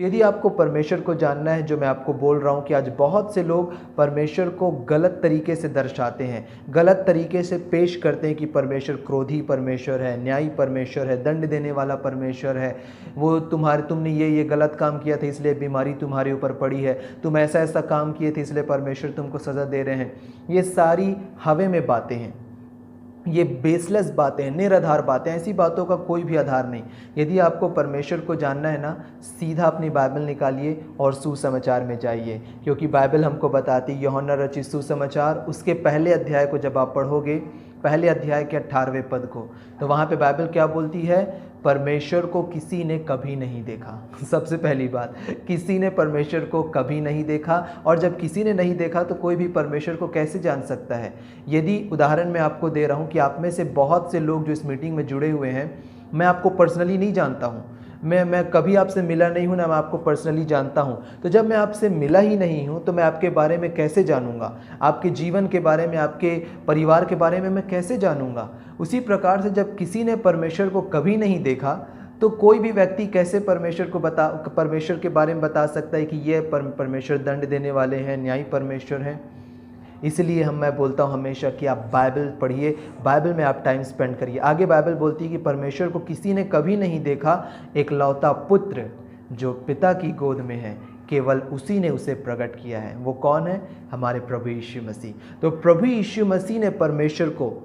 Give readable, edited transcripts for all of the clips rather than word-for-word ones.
यदि आपको परमेश्वर को जानना है, जो मैं आपको बोल रहा हूँ कि आज बहुत से लोग परमेश्वर को गलत तरीके से दर्शाते हैं, गलत तरीके से पेश करते हैं कि परमेश्वर क्रोधी परमेश्वर है, न्यायी परमेश्वर है, दंड देने वाला परमेश्वर है। वो तुमने ये गलत काम किया था इसलिए बीमारी तुम्हारे ऊपर पड़ी है, तुम ऐसा ऐसा काम किए थे इसलिए परमेश्वर तुमको सज़ा दे रहे हैं। ये सारी हवा में बातें हैं, ये बेसलेस बातें हैं, निराधार बातें, ऐसी बातों का कोई भी आधार नहीं। यदि आपको परमेश्वर को जानना है ना, सीधा अपनी बाइबल निकालिए और सुसमाचार में जाइए, क्योंकि बाइबल हमको बताती है, यूहन्ना रचित सुसमाचार उसके पहले अध्याय को जब आप पढ़ोगे, पहले अध्याय के 18वें पद को, तो वहाँ पे बाइबल क्या बोलती है? परमेश्वर को किसी ने कभी नहीं देखा। सबसे पहली बात, किसी ने परमेश्वर को कभी नहीं देखा। और जब किसी ने नहीं देखा तो कोई भी परमेश्वर को कैसे जान सकता है? यदि उदाहरण मैं आपको दे रहा हूँ कि आप में से बहुत से लोग जो इस मीटिंग में जुड़े हुए हैं, मैं आपको पर्सनली नहीं जानता हूँ, मैं कभी आपसे मिला नहीं हूँ, ना मैं आपको पर्सनली जानता हूँ। तो जब मैं आपसे मिला ही नहीं हूँ तो मैं आपके बारे में कैसे जानूँगा? आपके जीवन के बारे में, आपके परिवार के बारे में मैं कैसे जानूँगा? उसी प्रकार से जब किसी ने परमेश्वर को कभी नहीं देखा तो कोई भी व्यक्ति कैसे परमेश्वर के बारे में बता सकता है कि ये परमेश्वर दंड देने वाले हैं, न्यायी परमेश्वर हैं। इसलिए मैं बोलता हूँ हमेशा कि आप बाइबल पढ़िए, बाइबल में आप टाइम स्पेंड करिए। आगे बाइबल बोलती है कि परमेश्वर को किसी ने कभी नहीं देखा, एकलौता पुत्र जो पिता की गोद में है, केवल उसी ने उसे प्रकट किया है। वो कौन है? हमारे प्रभु यीशु मसीह। तो प्रभु यीशु मसीह ने परमेश्वर को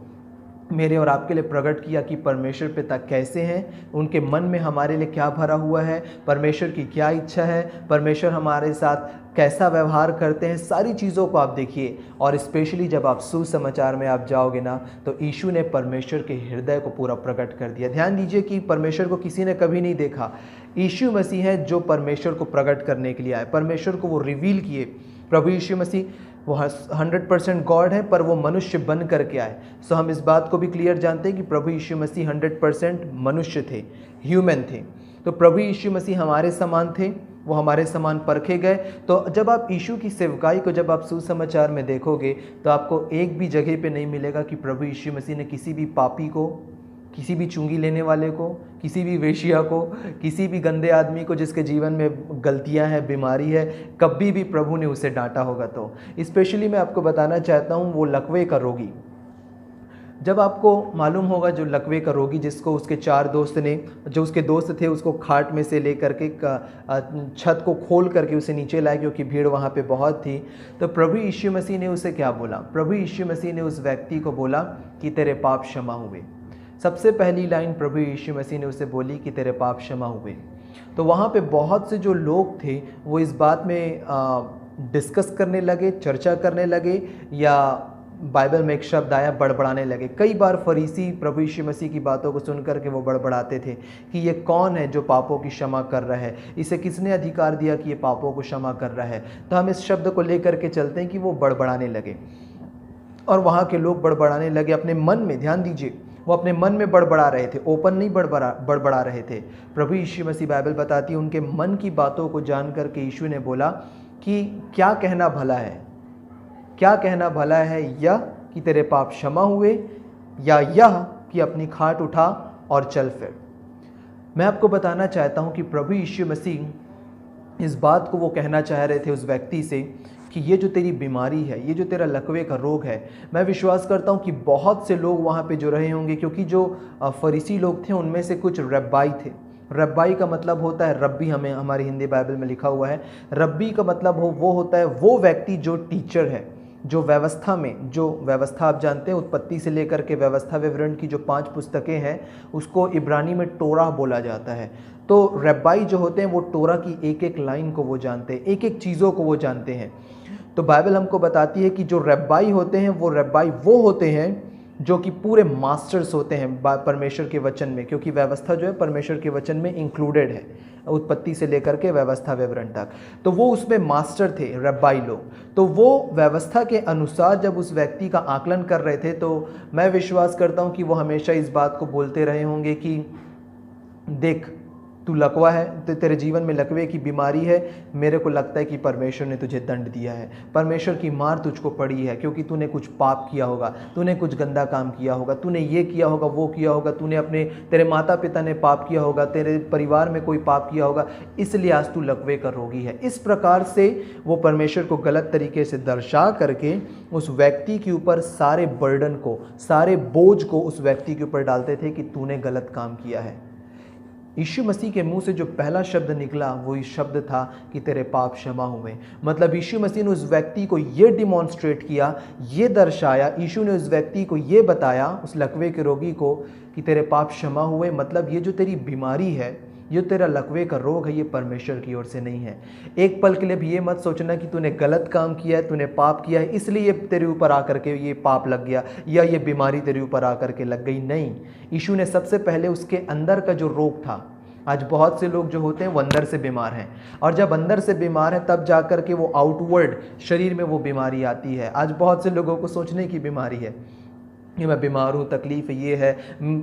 मेरे और आपके लिए प्रकट किया कि परमेश्वर पिता कैसे हैं, उनके मन में हमारे लिए क्या भरा हुआ है, परमेश्वर की क्या इच्छा है, परमेश्वर हमारे साथ कैसा व्यवहार करते हैं। सारी चीज़ों को आप देखिए। और स्पेशली जब आप सुसमाचार में आप जाओगे ना, तो यीशु ने परमेश्वर के हृदय को पूरा प्रकट कर दिया। ध्यान दीजिए कि परमेश्वर को किसी ने कभी नहीं देखा, यीशु मसीह है जो परमेश्वर को प्रकट करने के लिए आए, परमेश्वर को वो रिवील किए। प्रभु यीशु मसीह वो 100% गॉड है, पर वो मनुष्य बन करके आए। सो हम इस बात को भी क्लियर जानते हैं कि प्रभु यीशु मसीह 100% मनुष्य थे, ह्यूमन थे। तो प्रभु यीशु मसीह हमारे समान थे, वो हमारे समान परखे गए। तो जब आप यीशु की सेवकाई को जब आप सुसमाचार में देखोगे तो आपको एक भी जगह पे नहीं मिलेगा कि प्रभु यीशु मसीह ने किसी भी पापी को, किसी भी चुंगी लेने वाले को, किसी भी वेश्या को, किसी भी गंदे आदमी को जिसके जीवन में गलतियां हैं, बीमारी है, कभी भी प्रभु ने उसे डांटा होगा। तो स्पेशली मैं आपको बताना चाहता हूं वो लकवे का रोगी। जब आपको मालूम होगा जो लकवे का रोगी, जिसको उसके 4 दोस्त ने, जो उसके दोस्त थे, उसको खाट में से लेकर के छत को खोल करके उसे नीचे लाए क्योंकि भीड़ वहाँ पे बहुत थी। तो प्रभु यीशु मसीह ने उसे क्या बोला? प्रभु यीशु मसीह ने उस व्यक्ति को बोला कि तेरे पाप क्षमा हुए। सबसे पहली लाइन प्रभु यीशु मसीह ने उसे बोली कि तेरे पाप क्षमा हुए। तो वहाँ पे बहुत से जो लोग थे वो इस बात में डिस्कस करने लगे, चर्चा करने लगे, या बाइबल में एक शब्द आया, बड़बड़ाने लगे। कई बार फरीसी प्रभु यीशु मसीह की बातों को सुनकर के वो बड़बड़ाते थे कि ये कौन है जो पापों की क्षमा कर रहा है, इसे किसने अधिकार दिया कि ये पापों को क्षमा कर रहा है। तो हम इस शब्द को लेकर के चलते हैं कि वो बड़बड़ाने लगे, और वहाँ के लोग बड़बड़ाने लगे अपने मन में। ध्यान दीजिए, वो अपने मन में बड़बड़ा रहे थे, ओपन नहीं बड़बड़ा रहे थे। प्रभु यीशु मसीह, बाइबल बताती है, उनके मन की बातों को जान करके यीशु ने बोला कि क्या कहना भला है, क्या कहना भला है, यह कि तेरे पाप क्षमा हुए, या यह कि अपनी खाट उठा और चल फिर। मैं आपको बताना चाहता हूँ कि प्रभु यीशु मसीह इस बात को वो कहना चाह रहे थे उस व्यक्ति से कि ये जो तेरी बीमारी है, ये जो तेरा लकवे का रोग है, मैं विश्वास करता हूँ कि बहुत से लोग वहाँ पे जो रहे होंगे, क्योंकि जो फरीसी लोग थे उनमें से कुछ रब्बाई थे। रब्बाई का मतलब होता है, रब्बी हमें हमारी हिंदी बाइबल में लिखा हुआ है, रब्बी का मतलब वो होता है वो व्यक्ति जो टीचर है, जो व्यवस्था में, जो व्यवस्था आप जानते हैं उत्पत्ति से लेकर के व्यवस्था विवरण की जो 5 पुस्तकें हैं उसको इब्रानी में टोरा बोला जाता है। तो रब्बाई जो होते हैं वो टोरा की एक एक लाइन को वो जानते हैं, एक एक चीज़ों को वो जानते हैं। तो बाइबल हमको बताती है कि जो रब्बाई होते हैं वो रब्बाई वो होते हैं जो कि पूरे मास्टर्स होते हैं परमेश्वर के वचन में, क्योंकि व्यवस्था जो है परमेश्वर के वचन में इंक्लूडेड है, उत्पत्ति से लेकर के व्यवस्था विवरण तक। तो वो उसमें मास्टर थे रब्बाई लोग। तो वो व्यवस्था के अनुसार जब उस व्यक्ति का आकलन कर रहे थे, तो मैं विश्वास करता हूँ कि वो हमेशा इस बात को बोलते रहे होंगे कि देख, तू लकवा है, तो तेरे जीवन में लकवे की बीमारी है, मेरे को लगता है कि परमेश्वर ने तुझे दंड दिया है, परमेश्वर की मार तुझको पड़ी है, क्योंकि तूने कुछ पाप किया होगा, तूने कुछ गंदा काम किया होगा, तूने ये किया होगा, वो किया होगा, तेरे माता पिता ने पाप किया होगा, तेरे परिवार में कोई पाप किया होगा, इसलिए आज तू लकवे का रोगी है। इस प्रकार से वो परमेश्वर को गलत तरीके से दर्शा करके उस व्यक्ति के ऊपर सारे बर्डन को, सारे बोझ को उस व्यक्ति के ऊपर डालते थे कि तूने गलत काम किया है। यीशु मसीह के मुंह से जो पहला शब्द निकला वही शब्द था कि तेरे पाप क्षमा हुए। मतलब यीशु मसीह ने उस व्यक्ति को ये डिमॉन्स्ट्रेट किया, ये दर्शाया, यीशु ने उस व्यक्ति को ये बताया, उस लकवे के रोगी को, कि तेरे पाप क्षमा हुए। मतलब ये जो तेरी बीमारी है, ये तेरा लकवे का रोग है, ये परमेश्वर की ओर से नहीं है। एक पल के लिए भी ये मत सोचना कि तूने गलत काम किया है, तूने पाप किया है, इसलिए तेरे ऊपर आकर के ये पाप लग गया या ये बीमारी तेरे ऊपर आकर के लग गई। नहीं, यीशु ने सबसे पहले उसके अंदर का जो रोग था, आज बहुत से लोग जो होते हैं वो अंदर से बीमार हैं, और जब अंदर से बीमार है तब जाकर के वो आउटवर्ड शरीर में वो बीमारी आती है। आज बहुत से लोगों को सोचने की बीमारी है कि मैं बीमार हूँ, तकलीफ़ ये है।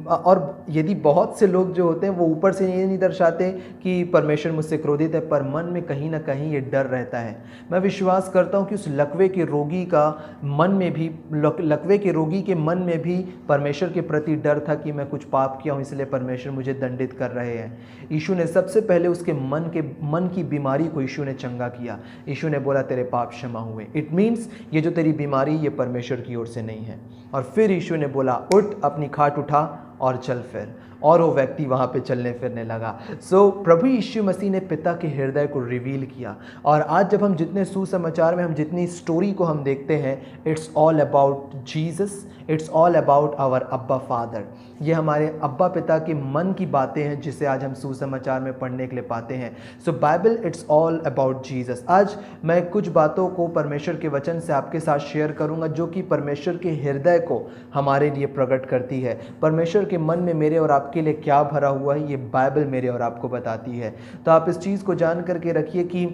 और यदि बहुत से लोग जो होते हैं वो ऊपर से ये नहीं दर्शाते कि परमेश्वर मुझसे क्रोधित है, पर मन में कहीं ना कहीं ये डर रहता है। मैं विश्वास करता हूँ कि उस लकवे के रोगी का मन में भी, लकवे के रोगी के मन में भी परमेश्वर के प्रति डर था कि मैं कुछ पाप किया हूँ, इसलिए परमेश्वर मुझे दंडित कर रहे हैं। यीशु ने सबसे पहले उसके मन की बीमारी को यीशु ने चंगा किया। यीशु ने बोला तेरे पाप क्षमा हुए। इट मीन्स ये जो तेरी बीमारी ये परमेश्वर की ओर से नहीं है। और फिर यीशु ने बोला उठ, अपनी खाट उठा और चल फिर, और वो व्यक्ति वहाँ पे चलने फिरने लगा। सो प्रभु यीशु मसीह ने पिता के हृदय को रिवील किया। और आज जब हम जितने सुसमाचार में हम जितनी स्टोरी को हम देखते हैं, it's all about Jesus, it's all about our Abba father. ये हमारे अब्बा पिता के मन की बातें हैं जिसे आज हम सुसमाचार में पढ़ने के लिए पाते हैं। So Bible it's all about Jesus. आज मैं कुछ बातों को परमेश्वर के वचन से आपके साथ शेयर करूंगा जो कि परमेश्वर के हृदय को हमारे लिए प्रकट करती है। परमेश्वर के मन में मेरे और आपके लिए क्या भरा हुआ है, ये बाइबल मेरे और आपको बताती है। तो आप इस चीज़ को जान करके रखिए कि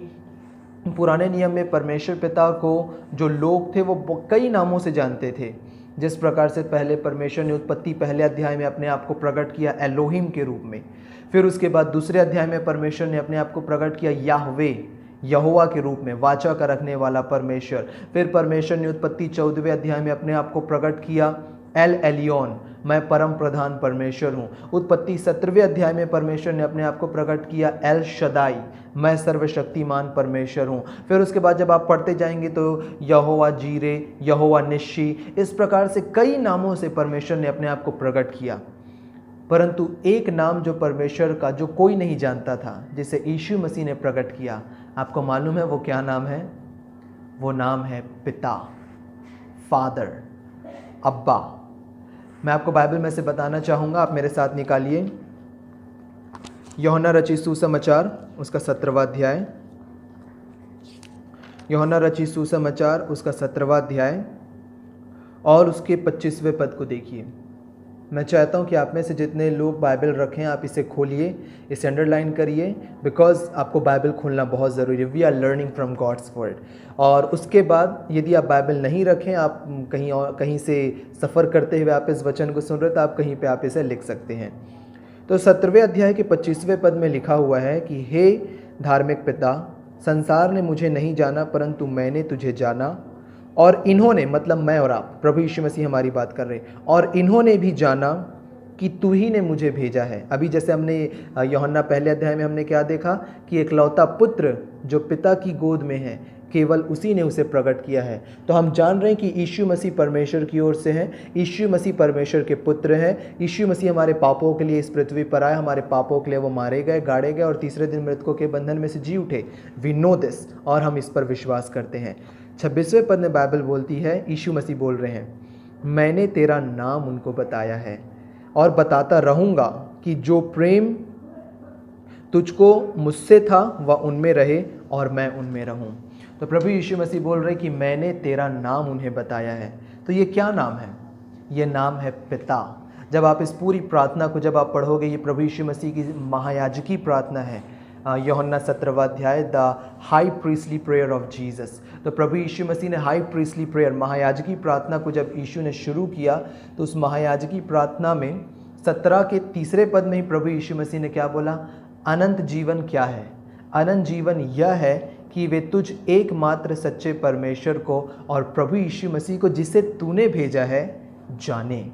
पुराने नियम में परमेश्वर पिता को जो लोग थे वो कई नामों से जानते थे। जिस प्रकार से पहले परमेश्वर ने उत्पत्ति पहले अध्याय में अपने आप को प्रकट किया एलोहिम के रूप में, फिर उसके बाद दूसरे अध्याय में परमेश्वर ने अपने आप को प्रकट किया याहवे, यहोवा के रूप में, वाचा का रखने वाला परमेश्वर। फिर परमेश्वर ने उत्पत्ति 14वें अध्याय में अपने आप को प्रकट किया एल एलियोन, मैं परम प्रधान परमेश्वर हूँ। उत्पत्ति 17वें अध्याय में परमेश्वर ने अपने आप को प्रकट किया एल शदाई, मैं सर्वशक्तिमान परमेश्वर हूँ। फिर उसके बाद जब आप पढ़ते जाएंगे तो यहोवा जीरे, यहोवा निश्ची, इस प्रकार से कई नामों से परमेश्वर ने अपने आप को प्रकट किया। परंतु एक नाम जो परमेश्वर का जो कोई नहीं जानता था, जिसे यीशु मसीह ने प्रकट किया, आपको मालूम है वो क्या नाम है? वो नाम है पिता, फादर, अब्बा। मैं आपको बाइबल में से बताना चाहूँगा, आप मेरे साथ निकालिए यूहन्ना रचित सुसमाचार उसका 17वां अध्याय, यूहन्ना रचित सुसमाचार उसका 17वां अध्याय और उसके 25वें पद को देखिए। मैं चाहता हूं कि आप में से जितने लोग बाइबल रखें आप इसे खोलिए, इसे अंडरलाइन करिए, बिकॉज आपको बाइबल खोलना बहुत ज़रूरी है। We are learning from God's word. और उसके बाद यदि आप बाइबल नहीं रखें, आप कहीं से सफ़र करते हुए आप इस वचन को सुन रहे तो आप कहीं पे आप इसे लिख सकते हैं। तो 17वें अध्याय के 25वें पद में लिखा हुआ है कि हे धार्मिक पिता, संसार ने मुझे नहीं जाना परंतु मैंने तुझे जाना, और इन्होंने, मतलब मैं और आप, प्रभु यीशु मसीह हमारी बात कर रहे हैं, और इन्होंने भी जाना कि तू ही ने मुझे भेजा है। अभी जैसे हमने यूहन्ना पहले अध्याय में हमने क्या देखा कि एकलौता पुत्र जो पिता की गोद में है, केवल उसी ने उसे प्रकट किया है। तो हम जान रहे हैं कि यीशु मसीह परमेश्वर की ओर से हैं, यीशु मसीह परमेश्वर के पुत्र हैं। यीशु मसीह हमारे पापों के लिए इस पृथ्वी पर आए, हमारे पापों के लिए वो मारे गए, गाड़े गए और तीसरे दिन मृतकों के बंधन में से जी उठे। वी नो दिस, और हम इस पर विश्वास करते हैं। 26वें पद में बाइबल बोलती है, यीशु मसीह बोल रहे हैं, मैंने तेरा नाम उनको बताया है और बताता रहूँगा कि जो प्रेम तुझको मुझसे था वह उनमें रहे और मैं उनमें रहूँ। तो प्रभु यीशु मसीह बोल रहे कि मैंने तेरा नाम उन्हें बताया है। तो ये क्या नाम है? ये नाम है पिता। जब आप इस पूरी प्रार्थना को जब आप पढ़ोगे, ये प्रभु यीशु मसीह की महायाजकी प्रार्थना है। यूहन्ना 17वां अध्याय, the high priestly prayer of Jesus. तो प्रभु यीशु मसीह ने हाई प्रीस्टली प्रेयर, महायाजकी प्रार्थना को जब यीशु ने शुरू किया तो उस महायाजकी प्रार्थना में 17 के तीसरे पद में ही प्रभु यीशु मसीह ने क्या बोला? अनंत जीवन क्या है? अनंत जीवन यह है कि वे तुझ एकमात्र सच्चे परमेश्वर को और प्रभु यीशु मसीह को जिसे तूने भेजा है जाने।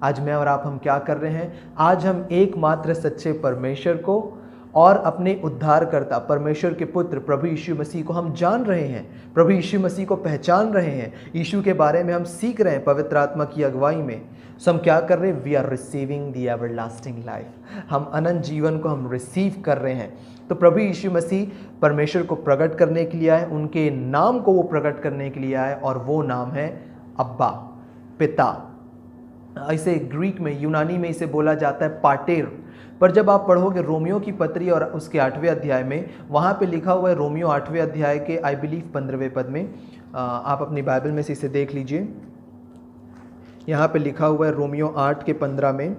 आज मैं और आप हम क्या कर रहे हैं? आज हम एकमात्र सच्चे परमेश्वर को और अपने उद्धारकर्ता परमेश्वर के पुत्र प्रभु यीशु मसीह को हम जान रहे हैं, प्रभु यीशु मसीह को पहचान रहे हैं, यीशु के बारे में हम सीख रहे हैं पवित्र आत्मा की अगुवाई में। सो हम क्या कर रहे हैं? We are receiving the everlasting life. हम अनंत जीवन को हम रिसीव कर रहे हैं। तो प्रभु यीशु मसीह परमेश्वर को प्रकट करने के लिए आए, उनके नाम को वो प्रकट करने के लिए आए, और वो नाम है अब्बा, पिता। इसे ग्रीक में, यूनानी में इसे बोला जाता है पाटेर। पर जब आप पढ़ोगे रोमियो की पत्री और उसके 8वें अध्याय में, वहाँ पे लिखा हुआ है रोमियो 8वें अध्याय के आई बिलीव 15वें पद में, आप अपनी बाइबल में से इसे देख लीजिए। यहाँ पे लिखा हुआ है रोमियो 8 के 15 में,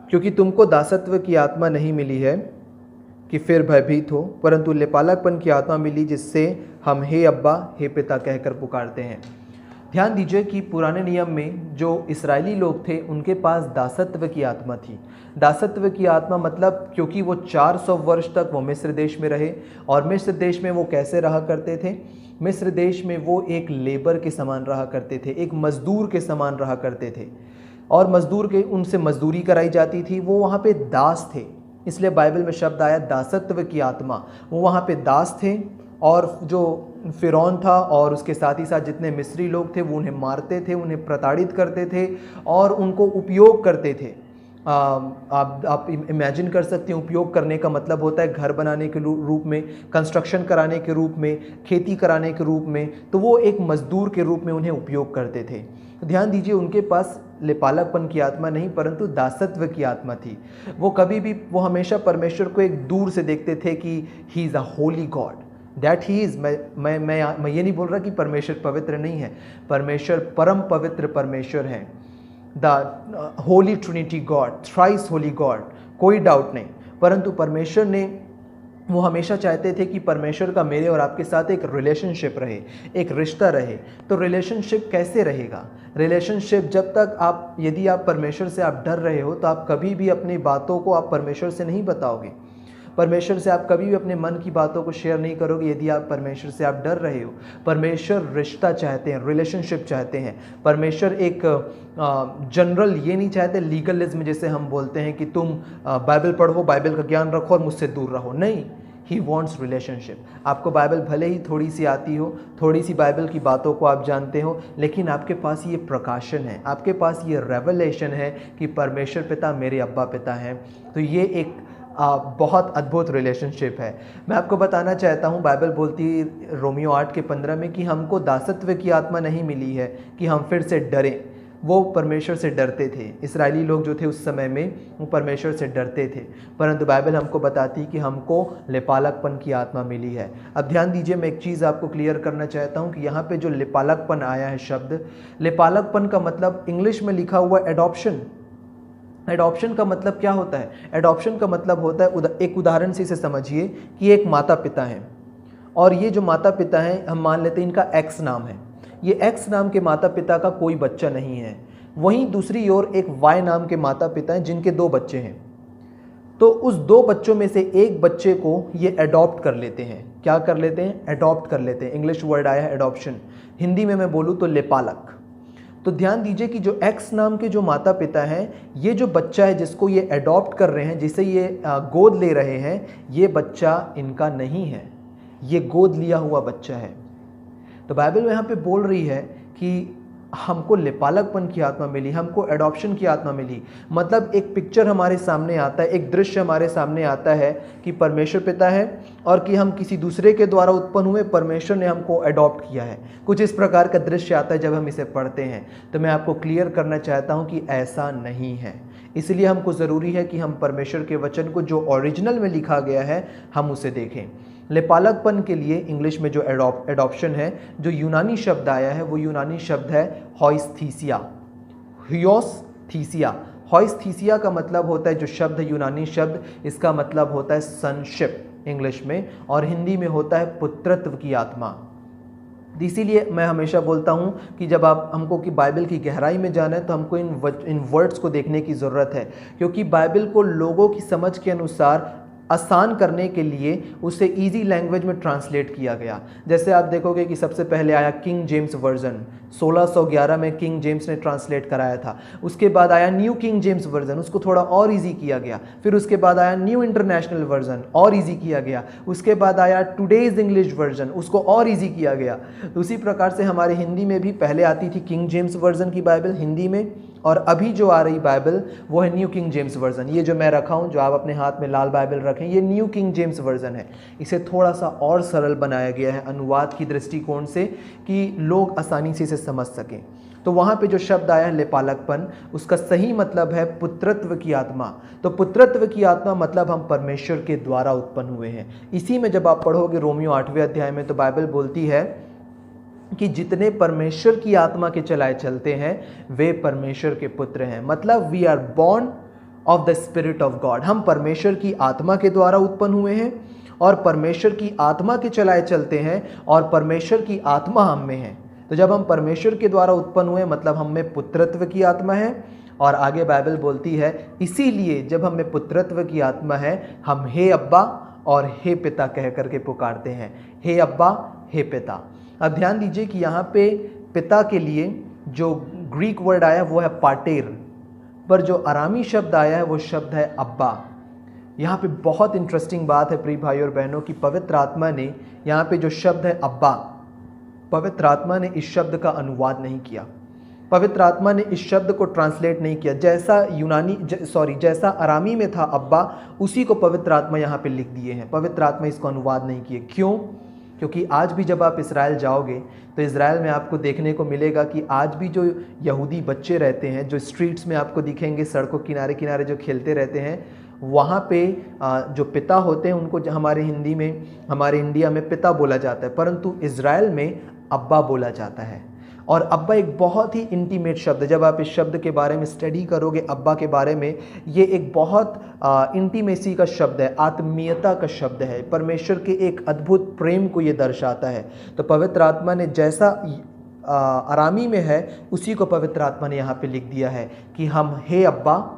क्योंकि तुमको दासत्व की आत्मा नहीं मिली है कि फिर भयभीत हो, परंतु लेपालकपन की आत्मा मिली, जिससे हम हे अब्बा, हे पिता कहकर पुकारते हैं। ध्यान दीजिए कि पुराने नियम में जो इस्राएली लोग थे उनके पास दासत्व की आत्मा थी। दासत्व की आत्मा मतलब क्योंकि वो 400 वर्ष तक वो मिस्र देश में रहे, और मिस्र देश में वो कैसे रहा करते थे? मिस्र देश में वो एक लेबर के समान रहा करते थे, एक मजदूर के समान रहा करते थे, और मजदूर के उनसे मजदूरी कराई जाती थी। वो वहाँ पे दास थे, इसलिए बाइबल में शब्द आया दासत्व की आत्मा। वो वहाँ पे दास थे, और जो फ़िरौन था और उसके साथ ही साथ जितने मिस्री लोग थे वो उन्हें मारते थे, उन्हें प्रताड़ित करते थे और उनको उपयोग करते थे। आप इमेजिन कर सकते हैं, उपयोग करने का मतलब होता है घर बनाने के रूप में, कंस्ट्रक्शन कराने के रूप में, खेती कराने के रूप में। तो वो एक मजदूर के रूप में उन्हें उपयोग करते थे। तो ध्यान दीजिए, उनके पास लेपालकपन की आत्मा नहीं परंतु दासत्व की आत्मा थी। वो हमेशा परमेश्वर को एक दूर से देखते थे कि he is a Holi God, that he is. मैं ये नहीं बोल रहा कि परमेश्वर पवित्र नहीं है, परमेश्वर परम पवित्र परमेश्वर है, the Holi Trinity God, thrice Holi God, कोई डाउट नहीं। परंतु परमेश्वर ने, वो हमेशा चाहते थे कि परमेश्वर का मेरे और आपके साथ एक रिलेशनशिप रहे, एक रिश्ता रहे। तो रिलेशनशिप कैसे रहेगा? रिलेशनशिप जब तक यदि आप परमेश्वर से आप डर रहे हो तो आप कभी भी अपनी बातों को आप परमेश्वर से नहीं बताओगे। परमेश्वर से आप कभी भी अपने मन की बातों को शेयर नहीं करोगे यदि आप परमेश्वर से आप डर रहे हो। परमेश्वर रिश्ता चाहते हैं, रिलेशनशिप चाहते हैं। परमेश्वर एक जनरल ये नहीं चाहते लीगलिज्म जैसे हम बोलते हैं कि तुम बाइबल पढ़ो, बाइबल का ज्ञान रखो और मुझसे दूर रहो। नहीं, ही वॉन्ट्स रिलेशनशिप। आपको बाइबल भले ही थोड़ी सी आती हो, थोड़ी सी बाइबल की बातों को आप जानते हो, लेकिन आपके पास ये प्रकाशन है, आपके पास ये रेवलेशन है कि परमेश्वर पिता मेरे अब्बा पिता हैं। तो ये एक बहुत अद्भुत रिलेशनशिप है। मैं आपको बताना चाहता हूँ, बाइबल बोलती है रोमियो 8 के 15 में कि हमको दासत्व की आत्मा नहीं मिली है कि हम फिर से डरें। वो परमेश्वर से डरते थे, इस्राएली लोग जो थे उस समय में वो परमेश्वर से डरते थे, परंतु बाइबल हमको बताती कि हमको लेपालकपन की आत्मा मिली है। अब ध्यान दीजिए, मैं एक चीज़ आपको क्लियर करना चाहता हूँ कि यहाँ पे जो लेपालकपन आया है शब्द, लेपालकपन का मतलब इंग्लिश में लिखा हुआ एडॉप्शन। एडॉप्शन का मतलब क्या होता है? एडॉप्शन का मतलब होता है, एक उदाहरण से इसे समझिए कि एक माता पिता हैं, और ये जो माता पिता हैं हम मान लेते हैं इनका एक्स नाम है। ये एक्स नाम के माता पिता का कोई बच्चा नहीं है। वहीं दूसरी ओर एक वाई नाम के माता पिता हैं जिनके 2 बच्चे हैं। तो उस 2 बच्चों में से एक बच्चे को ये अडॉप्ट कर लेते हैं। क्या कर लेते हैं? अडॉप्ट कर लेते हैं। इंग्लिश वर्ड आया है एडॉप्शन, हिंदी में मैं बोलूँ तो लेपालक। तो ध्यान दीजिए कि जो एक्स नाम के जो माता पिता हैं, ये जो बच्चा है जिसको ये अडॉप्ट कर रहे हैं, जिसे ये गोद ले रहे हैं, ये बच्चा इनका नहीं है, ये गोद लिया हुआ बच्चा है। तो बाइबल यहाँ पे बोल रही है कि हमको लेपालकपन की आत्मा मिली, हमको एडॉप्शन की आत्मा मिली। मतलब एक पिक्चर हमारे सामने आता है, एक दृश्य हमारे सामने आता है कि परमेश्वर पिता है और कि हम किसी दूसरे के द्वारा उत्पन्न हुए, परमेश्वर ने हमको अडॉप्ट किया है। कुछ इस प्रकार का दृश्य आता है जब हम इसे पढ़ते हैं। तो मैं आपको क्लियर करना चाहता हूँ कि ऐसा नहीं है। इसलिए हमको ज़रूरी है कि हम परमेश्वर के वचन को जो ओरिजिनल में लिखा गया है हम उसे देखें। लेपालकपन के लिए इंग्लिश में जो एडॉप्शन है, जो यूनानी शब्द आया है, वो यूनानी शब्द है हॉइस्थीसिया। हियोस्थीसिया, हॉइस्थीसिया का मतलब होता है, जो शब्द यूनानी शब्द, इसका मतलब होता है सनशिप इंग्लिश में, और हिंदी में होता है पुत्रत्व की आत्मा। इसीलिए मैं हमेशा बोलता हूँ कि जब आप हमको कि बाइबल की गहराई में जाना है तो हमको इन वर्ड्स को देखने की ज़रूरत है, क्योंकि बाइबल को लोगों की समझ के अनुसार आसान करने के लिए उसे इजी लैंग्वेज में ट्रांसलेट किया गया। जैसे आप देखोगे कि सबसे पहले आया किंग जेम्स वर्जन, 1611 में किंग जेम्स ने ट्रांसलेट कराया था। उसके बाद आया न्यू किंग जेम्स वर्जन, उसको थोड़ा और इजी किया गया। फिर उसके बाद आया न्यू इंटरनेशनल वर्जन, और इजी किया गया। उसके बाद आया टुडेज इंग्लिश वर्जन, उसको और इजी किया गया। उसी प्रकार से हमारे हिंदी में भी पहले आती थी किंग जेम्स वर्जन की बाइबल हिंदी में, और अभी जो आ रही बाइबल वो है न्यू किंग जेम्स वर्जन। ये जो मैं रखा हूँ, जो आप अपने हाथ में लाल बाइबल रखें, ये न्यू किंग जेम्स वर्जन है। इसे थोड़ा सा और सरल बनाया गया है अनुवाद की दृष्टिकोण से कि लोग आसानी से इसे समझ सकें। तो वहाँ पे जो शब्द आया है लेपालकपन, उसका सही मतलब है पुत्रत्व की आत्मा। तो पुत्रत्व की आत्मा मतलब हम परमेश्वर के द्वारा उत्पन्न हुए हैं। इसी में जब आप पढ़ोगे रोमियो 8वें अध्याय में, तो बाइबल बोलती है कि जितने परमेश्वर की आत्मा के चलाए चलते हैं वे परमेश्वर के पुत्र हैं। मतलब we are born of the spirit of God. हम परमेश्वर की आत्मा के द्वारा उत्पन्न हुए हैं और परमेश्वर की आत्मा के चलाए चलते हैं, और परमेश्वर की आत्मा हम में है। तो जब हम परमेश्वर के द्वारा उत्पन्न हुए मतलब हम में पुत्रत्व की आत्मा है। और आगे बाइबल बोलती है इसीलिए जब हम में पुत्रत्व की आत्मा है, हम हे अब्बा और हे पिता कह करके पुकारते हैं। हे अब्बा, हे पिता। अब ध्यान दीजिए कि यहाँ पे पिता के लिए जो ग्रीक वर्ड आया वो है पाटेर, पर जो अरामी शब्द आया है वो शब्द है अब्बा। यहाँ पे बहुत इंटरेस्टिंग बात है प्रिय भाई और बहनों की पवित्र आत्मा ने यहाँ पे जो शब्द है अब्बा, पवित्र आत्मा ने इस शब्द का अनुवाद नहीं किया। पवित्र आत्मा ने इस शब्द को ट्रांसलेट नहीं किया। जैसा अरामी में था अब्बा, उसी को पवित्र आत्मा यहाँ पे लिख दिए हैं। पवित्र आत्मा इसको अनुवाद नहीं किए। क्यों? क्योंकि आज भी जब आप इज़राइल जाओगे तो इज़राइल में आपको देखने को मिलेगा कि आज भी जो यहूदी बच्चे रहते हैं, जो स्ट्रीट्स में आपको दिखेंगे, सड़कों किनारे किनारे जो खेलते रहते हैं, वहाँ पे जो पिता होते हैं उनको हमारे हिंदी में, हमारे इंडिया में पिता बोला जाता है, परंतु इज़राइल में अब्बा बोला जाता है। और अब्बा एक बहुत ही इंटीमेट शब्द है। जब आप इस शब्द के बारे में स्टडी करोगे अब्बा के बारे में, ये एक बहुत इंटीमेसी का शब्द है, आत्मीयता का शब्द है। परमेश्वर के एक अद्भुत प्रेम को ये दर्शाता है। तो पवित्र आत्मा ने जैसा अरामी में है उसी को पवित्र आत्मा ने यहाँ पे लिख दिया है कि हम हे अब्बा,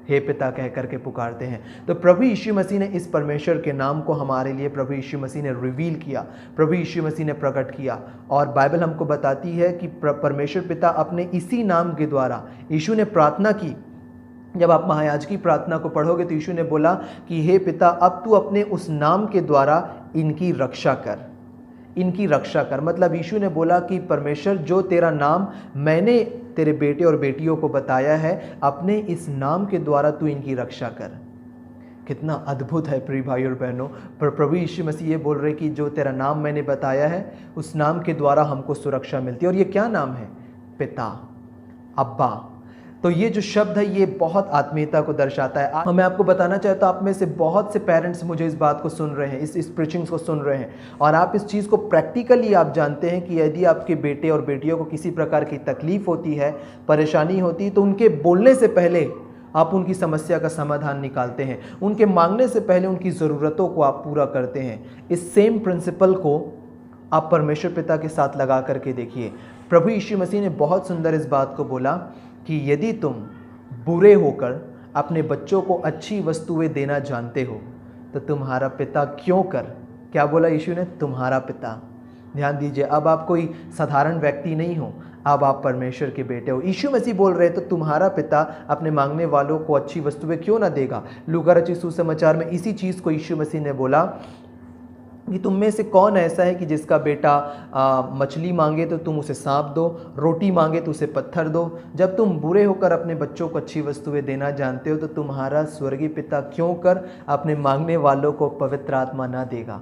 हे पिता कह करके पुकारते हैं। तो प्रभु यीशु मसीह ने इस परमेश्वर के नाम को हमारे लिए प्रभु यीशु मसीह ने रिवील किया, प्रभु यीशु मसीह ने प्रकट किया। और बाइबल हमको बताती है कि परमेश्वर पिता अपने इसी नाम के द्वारा, यीशु ने प्रार्थना की। जब आप महायाजकी प्रार्थना को पढ़ोगे तो यीशु ने बोला कि हे पिता, अब तू अपने उस नाम के द्वारा इनकी रक्षा कर, इनकी रक्षा कर। मतलब यीशु ने बोला कि परमेश्वर, जो तेरा नाम मैंने तेरे बेटे और बेटियों को बताया है, अपने इस नाम के द्वारा तू इनकी रक्षा कर। कितना अद्भुत है प्रिय भाई और बहनों। पर प्रभु यीशु मसीह ये बोल रहे कि जो तेरा नाम मैंने बताया है, उस नाम के द्वारा हमको सुरक्षा मिलती है। और ये क्या नाम है? पिता, अब्बा। तो ये जो शब्द है ये बहुत आत्मीयता को दर्शाता है। मैं आपको बताना चाहता हूँ, आप में से बहुत से पेरेंट्स मुझे इस बात को सुन रहे हैं, इस प्रीचिंग्स को सुन रहे हैं, और आप इस चीज़ को प्रैक्टिकली आप जानते हैं कि यदि आपके बेटे और बेटियों को किसी प्रकार की तकलीफ होती है, परेशानी होती है, तो उनके बोलने से पहले आप उनकी समस्या का समाधान निकालते हैं। उनके मांगने से पहले उनकी ज़रूरतों को आप पूरा करते हैं। इस सेम प्रिंसिपल को आप परमेश्वर पिता के साथ लगा करके देखिए। प्रभु यीशु मसीह ने बहुत सुंदर इस बात को बोला कि यदि तुम बुरे होकर अपने बच्चों को अच्छी वस्तुएं देना जानते हो तो तुम्हारा पिता क्यों कर, क्या बोला यीशु ने? तुम्हारा पिता। ध्यान दीजिए, अब आप कोई साधारण व्यक्ति नहीं हो, अब आप परमेश्वर के बेटे हो। यीशु मसीह बोल रहे तो तुम्हारा पिता अपने मांगने वालों को अच्छी वस्तुएं क्यों ना देगा। लूका रचित सुसमाचार में इसी चीज़ को यीशु मसीह ने बोला कि तुम में से कौन ऐसा है कि जिसका बेटा मछली मांगे तो तुम उसे सांप दो, रोटी मांगे तो उसे पत्थर दो। जब तुम बुरे होकर अपने बच्चों को अच्छी वस्तुएं देना जानते हो तो तुम्हारा स्वर्गीय पिता क्यों कर अपने मांगने वालों को पवित्र आत्मा ना देगा।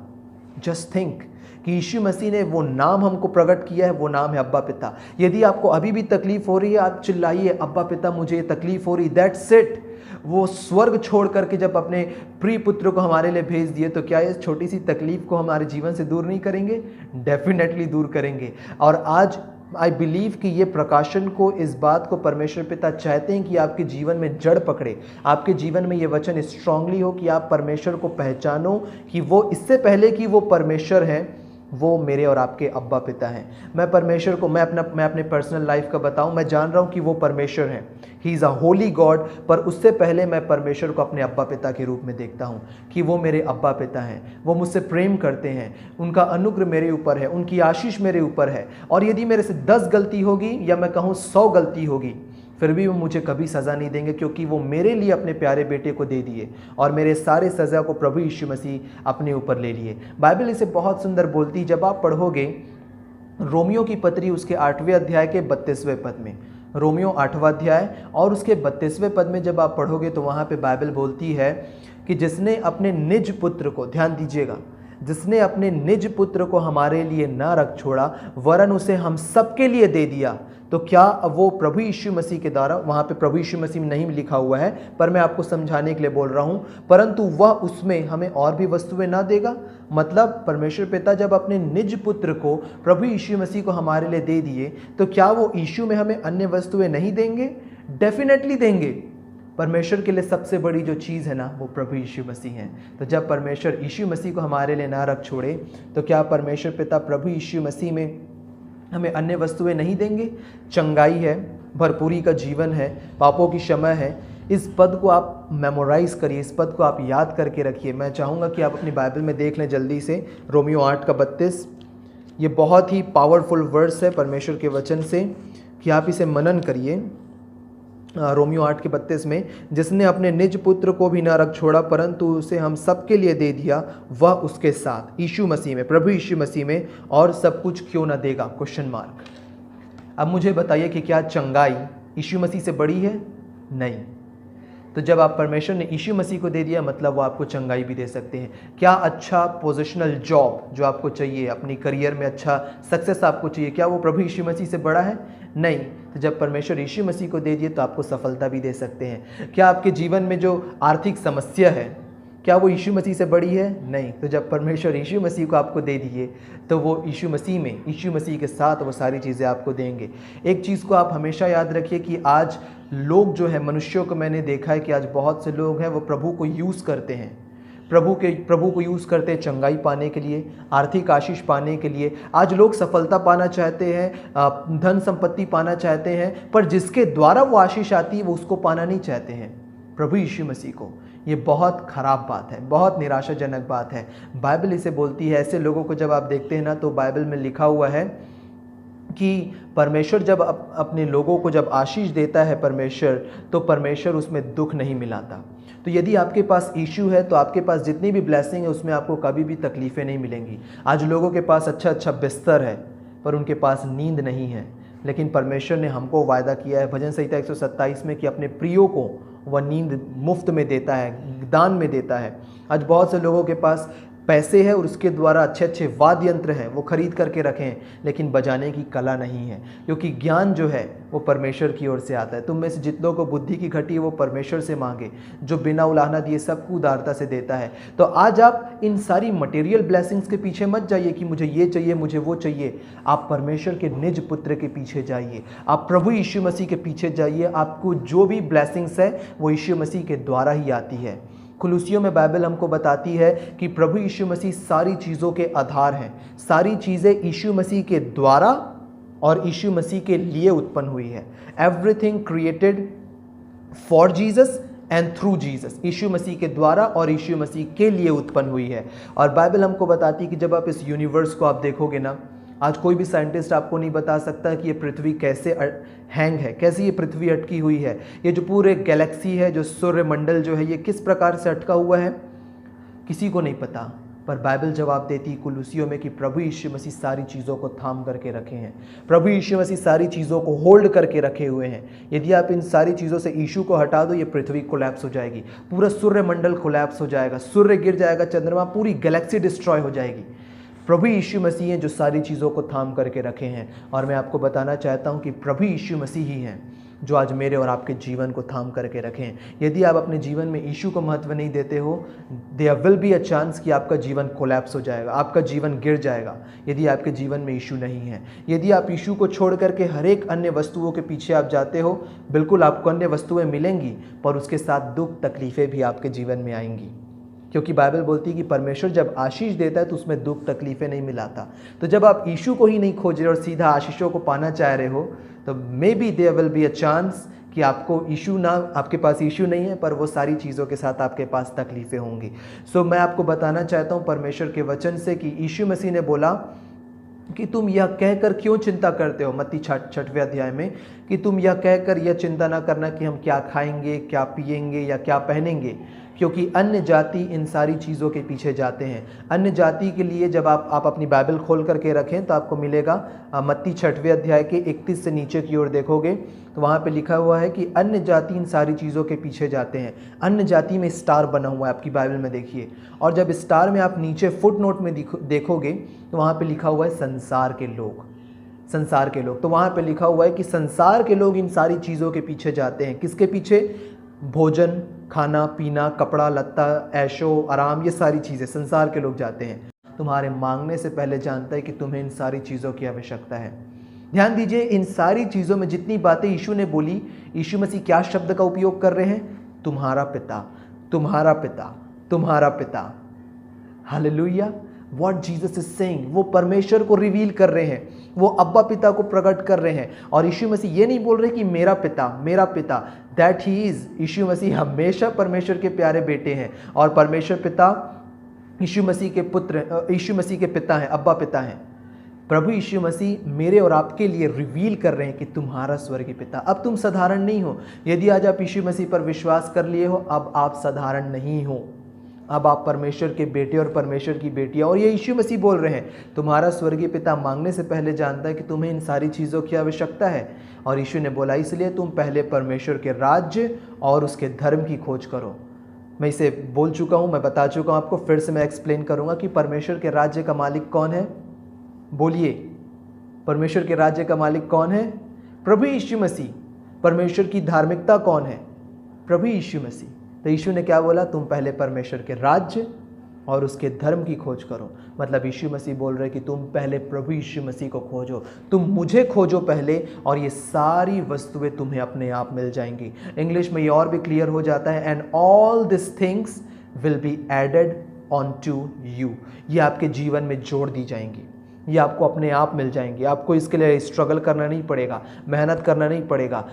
जस्ट थिंक कि यीशु मसीह ने वो नाम हमको प्रकट किया है, वो नाम है अब्बा पिता। यदि आपको अभी भी तकलीफ हो रही है, आप चिल्लाइए अब्बा पिता मुझे ये तकलीफ हो रही, दैट्स इट। वो स्वर्ग छोड़ करके जब अपने प्रिय पुत्र को हमारे लिए भेज दिए, तो क्या इस छोटी सी तकलीफ को हमारे जीवन से दूर नहीं करेंगे? डेफिनेटली दूर करेंगे। और आज आई बिलीव कि ये प्रकाशन को, इस बात को परमेश्वर पिता चाहते हैं कि आपके जीवन में जड़ पकड़े, आपके जीवन में ये वचन स्ट्रांगली हो कि आप परमेश्वर को पहचानो कि वो, इससे पहले कि वो परमेश्वर हैं, वो मेरे और आपके अब्बा पिता हैं। मैं परमेश्वर को मैं अपने पर्सनल लाइफ का बताऊं, मैं जान रहा हूं कि वो परमेश्वर हैं, he is a Holi God. पर उससे पहले मैं परमेश्वर को अपने अब्बा पिता के रूप में देखता हूं कि वो मेरे अब्बा पिता हैं, वो मुझसे प्रेम करते हैं, उनका अनुग्रह मेरे ऊपर है, उनकी आशीष मेरे ऊपर है। और यदि मेरे से 10 गलती होगी या मैं कहूँ 100 गलती होगी, फिर भी वो मुझे कभी सज़ा नहीं देंगे, क्योंकि वो मेरे लिए अपने प्यारे बेटे को दे दिए और मेरे सारे सज़ा को प्रभु यीशु मसीह अपने ऊपर ले लिए। बाइबल इसे बहुत सुंदर बोलती, जब आप पढ़ोगे रोमियो की पत्री उसके 8वें अध्याय के 32वें पद में, रोमियो 8वां अध्याय और उसके 32वें पद में जब आप पढ़ोगे तो वहाँ पे बाइबल बोलती है कि जिसने अपने निज पुत्र को, ध्यान दीजिएगा, जिसने अपने निज पुत्र को हमारे लिए ना रख छोड़ा वरन उसे हम सबके लिए दे दिया, तो क्या वो प्रभु यीशु मसीह के द्वारा, वहाँ पे प्रभु यीशु मसीह में नहीं लिखा हुआ है पर मैं आपको समझाने के लिए बोल रहा हूँ, परंतु वह उसमें हमें और भी वस्तुएं ना देगा। मतलब परमेश्वर पिता जब अपने निज पुत्र को, प्रभु यीशु मसीह को हमारे लिए दे दिए, तो क्या वो यीशु में हमें अन्य वस्तुएं नहीं देंगे? डेफिनेटली देंगे। परमेश्वर के लिए सबसे बड़ी जो चीज़ है ना, वो प्रभु यीशु मसीह हैं। तो जब परमेश्वर यीशु मसीह को हमारे लिए ना रख छोड़े, तो क्या परमेश्वर पिता प्रभु यीशु मसीह में हमें अन्य वस्तुएं नहीं देंगे? चंगाई है, भरपूरी का जीवन है, पापों की क्षमा है। इस पद को आप मेमोराइज करिए, इस पद को आप याद करके रखिए। मैं चाहूँगा कि आप अपनी बाइबल में देख लें जल्दी से, रोमियो 8 का 32। ये बहुत ही पावरफुल वर्स है परमेश्वर के वचन से, कि आप इसे मनन करिए। रोमियो 8 के 32 में, जिसने अपने निज पुत्र को भी न रख छोड़ा परंतु उसे हम सबके लिए दे दिया, वह उसके साथ यीशु मसीह में, प्रभु यीशु मसीह में और सब कुछ क्यों न देगा? Question mark. अब मुझे बताइए कि क्या चंगाई यीशु मसीह से बड़ी है? नहीं। तो जब आप परमेश्वर ने यीशु मसीह को दे दिया, मतलब वो आपको चंगाई भी दे सकते हैं। क्या अच्छा पोजिशनल जॉब जो आपको चाहिए, अपनी करियर में अच्छा सक्सेस आपको चाहिए, क्या वो प्रभु यीशु मसीह से बड़ा है? नहीं। तो जब परमेश्वर यीशु मसीह को दे दिए तो आपको सफलता भी दे सकते हैं। क्या आपके जीवन में जो आर्थिक समस्या है, क्या वो यीशु मसीह से बड़ी है? नहीं। तो जब परमेश्वर यीशु मसीह को आपको दे दिए तो वो यीशु मसीह में, यीशु मसीह के साथ वो सारी चीज़ें आपको देंगे। एक चीज़ को आप हमेशा याद रखिए कि आज लोग जो है, मनुष्यों को मैंने देखा है कि आज बहुत से लोग हैं वो प्रभु को यूज़ करते हैं, प्रभु को यूज़ करते हैं चंगाई पाने के लिए, आर्थिक आशीष पाने के लिए। आज लोग सफलता पाना चाहते हैं, धन संपत्ति पाना चाहते हैं, पर जिसके द्वारा वो आशीष आती है वो उसको पाना नहीं चाहते हैं, प्रभु यीशु मसीह को। ये बहुत ख़राब बात है, बहुत निराशाजनक बात है। बाइबल इसे बोलती है, ऐसे लोगों को जब आप देखते हैं ना, तो बाइबल में लिखा हुआ है कि परमेश्वर जब अपने लोगों को जब आशीष देता है परमेश्वर, तो परमेश्वर उसमें दुख नहीं मिलाता। तो यदि आपके पास इशू है तो आपके पास जितनी भी ब्लेसिंग है उसमें आपको कभी भी तकलीफ़ें नहीं मिलेंगी। आज लोगों के पास अच्छा अच्छा बिस्तर है पर उनके पास नींद नहीं है, लेकिन परमेश्वर ने हमको वायदा किया है भजन संहिता 127 में कि अपने प्रियो को वह नींद मुफ्त में देता है, दान में देता है। आज बहुत से लोगों के पास पैसे है और उसके द्वारा अच्छे अच्छे वाद्य यंत्र हैं, वो खरीद करके रखें, लेकिन बजाने की कला नहीं है, क्योंकि ज्ञान जो है वो परमेश्वर की ओर से आता है। तुम में से जितनों को बुद्धि की घटी है वो परमेश्वर से मांगे, जो बिना उलाहना दिए सबको उदारता से देता है। तो आज आप इन सारी मटेरियल ब्लेसिंग्स के पीछे मत जाइए कि मुझे ये चाहिए, मुझे वो चाहिए। आप परमेश्वर के निज पुत्र के पीछे जाइए, आप प्रभु यीशु मसीह के पीछे जाइए। आपको जो भी ब्लेसिंग्स है वो यीशु मसीह के द्वारा ही आती है। कुलुसियों में बाइबल हमको बताती है कि प्रभु यीशु मसीह सारी चीज़ों के आधार हैं। सारी चीज़ें यीशु मसीह के द्वारा और यीशु मसीह के लिए उत्पन्न हुई है। Everything created for Jesus and through Jesus, Yeshu Masih के द्वारा और यीशु मसीह के लिए उत्पन्न हुई है। और बाइबल हमको बताती है कि जब आप इस यूनिवर्स को आप देखोगे ना, आज कोई भी साइंटिस्ट आपको नहीं बता सकता कि ये पृथ्वी कैसे हैंग है, कैसे ये पृथ्वी अटकी हुई है। ये जो पूरे गैलेक्सी है, जो सूर्यमंडल जो है, ये किस प्रकार से अटका हुआ है, किसी को नहीं पता। पर बाइबल जवाब देती है कुलुसियों में कि प्रभु यीशु मसीह सारी चीज़ों को थाम करके रखे हैं, प्रभु यीशु मसीह सारी चीज़ों को होल्ड करके रखे हुए हैं। यदि आप इन सारी चीज़ों से यीशु को हटा दो, ये पृथ्वी कोलैप्स हो जाएगी, पूरा सूर्यमंडल कोलैप्स हो जाएगा, सूर्य गिर जाएगा, चंद्रमा, पूरी गैलेक्सी डिस्ट्रॉय हो जाएगी। प्रभु यीशु मसीह हैं जो सारी चीज़ों को थाम करके रखे हैं। और मैं आपको बताना चाहता हूं कि प्रभु यीशु मसीह ही हैं जो आज मेरे और आपके जीवन को थाम करके रखें। यदि आप अपने जीवन में यीशु को महत्व नहीं देते हो, there will be a chance कि आपका जीवन कोलैप्स हो जाएगा, आपका जीवन गिर जाएगा, यदि आपके जीवन में यीशु नहीं है। यदि आप यीशु को छोड़ करके हर एक अन्य वस्तुओं के पीछे आप जाते हो, बिल्कुल आपको अन्य वस्तुएं मिलेंगी, पर उसके साथ दुख तकलीफ़ें भी आपके जीवन में आएंगी, क्योंकि बाइबल बोलती है कि परमेश्वर जब आशीष देता है तो उसमें दुख तकलीफ़ें नहीं मिलाता। तो जब आप यीशु को ही नहीं खोज रहे और सीधा आशीषों को पाना चाह रहे हो, तो maybe there will be a chance कि आपको यीशु ना, आपके पास यीशु नहीं है, पर वो सारी चीज़ों के साथ आपके पास तकलीफ़ें होंगी। सो मैं आपको बताना चाहता हूँ परमेश्वर के वचन से कि यीशु मसीह ने बोला कि तुम यह कहकर क्यों चिंता करते हो, मत्ती 6वें अध्याय में, कि तुम यह कहकर यह चिंता ना करना कि हम क्या खाएंगे, क्या पिएंगे या क्या पहनेंगे, क्योंकि अन्य जाति इन सारी चीज़ों के पीछे जाते हैं। अन्य जाति के लिए जब आप अपनी बाइबल खोल करके रखें तो आपको मिलेगा मत्ती 6वें अध्याय के 31 से नीचे की ओर देखोगे तो वहाँ पे लिखा हुआ है कि अन्य जाति इन सारी चीज़ों के पीछे जाते हैं। अन्य जाति में स्टार बना हुआ है, आपकी बाइबल में देखिए, और जब स्टार में आप नीचे फुट नोट में देखोगे तो वहाँ पे लिखा हुआ है संसार के लोग, संसार के लोग। तो वहाँ पे लिखा हुआ है कि संसार के लोग इन सारी चीज़ों के पीछे जाते हैं। किसके पीछे? भोजन, खाना पीना, कपड़ा लत्ता, ऐशो आराम, ये सारी चीज़ें संसार के लोग जाते हैं। तुम्हारे मांगने से पहले जानता है कि तुम्हें इन सारी चीज़ों की आवश्यकता है। ध्यान दीजिए, इन सारी चीज़ों में जितनी बातें यीशु ने बोली, यीशु मसीह क्या शब्द का उपयोग कर रहे हैं? तुम्हारा पिता, तुम्हारा पिता, तुम्हारा पिता। Hallelujah. What Jesus is saying, वो परमेश्वर को रिवील कर रहे हैं, वो अब्बा पिता को प्रकट कर रहे हैं। और यीशु मसीह ये नहीं बोल रहे कि मेरा पिता, मेरा पिता, दैट ही इज। यीशु मसीह हमेशा परमेश्वर के प्यारे बेटे हैं और परमेश्वर पिता यीशु मसीह के पुत्र, यीशु मसीह के पिता हैं, अब्बा पिता हैं। प्रभु यीशु मसीह मेरे और आपके लिए रिवील कर रहे हैं कि तुम्हारा स्वर्गीय पिता। अब तुम साधारण नहीं हो। यदि आज आप यीशु मसीह पर विश्वास कर लिए हो, अब आप साधारण नहीं हो, अब आप परमेश्वर के बेटे और परमेश्वर की बेटियां। और ये यीशु मसीह बोल रहे हैं, तुम्हारा स्वर्गीय पिता मांगने से पहले जानता है कि तुम्हें इन सारी चीज़ों की आवश्यकता है। और यीशु ने बोला, इसलिए तुम पहले परमेश्वर के राज्य और उसके धर्म की खोज करो। मैं इसे बोल चुका हूँ, मैं बता चुका हूँ आपको, फिर से मैं एक्सप्लेन करूँगा कि परमेश्वर के राज्य का मालिक कौन है। बोलिए, परमेश्वर के राज्य का मालिक कौन है? प्रभु यीशु मसीह। परमेश्वर की धार्मिकता कौन है? प्रभु यीशु मसीह। तो यीशु ने क्या बोला? तुम पहले परमेश्वर के राज्य और उसके धर्म की खोज करो। मतलब यीशु मसीह बोल रहे कि तुम पहले प्रभु यीशु मसीह को खोजो, तुम मुझे खोजो पहले, और ये सारी वस्तुएं तुम्हें अपने आप मिल जाएंगी। इंग्लिश में ये और भी क्लियर हो जाता है, and all this things will be added on to you. ये आपके जीवन में जोड़ दी जाएंगी, ये आपको अपने आप मिल जाएंगी। आपको इसके लिए स्ट्रगल करना नहीं पड़ेगा, मेहनत करना नहीं पड़ेगा।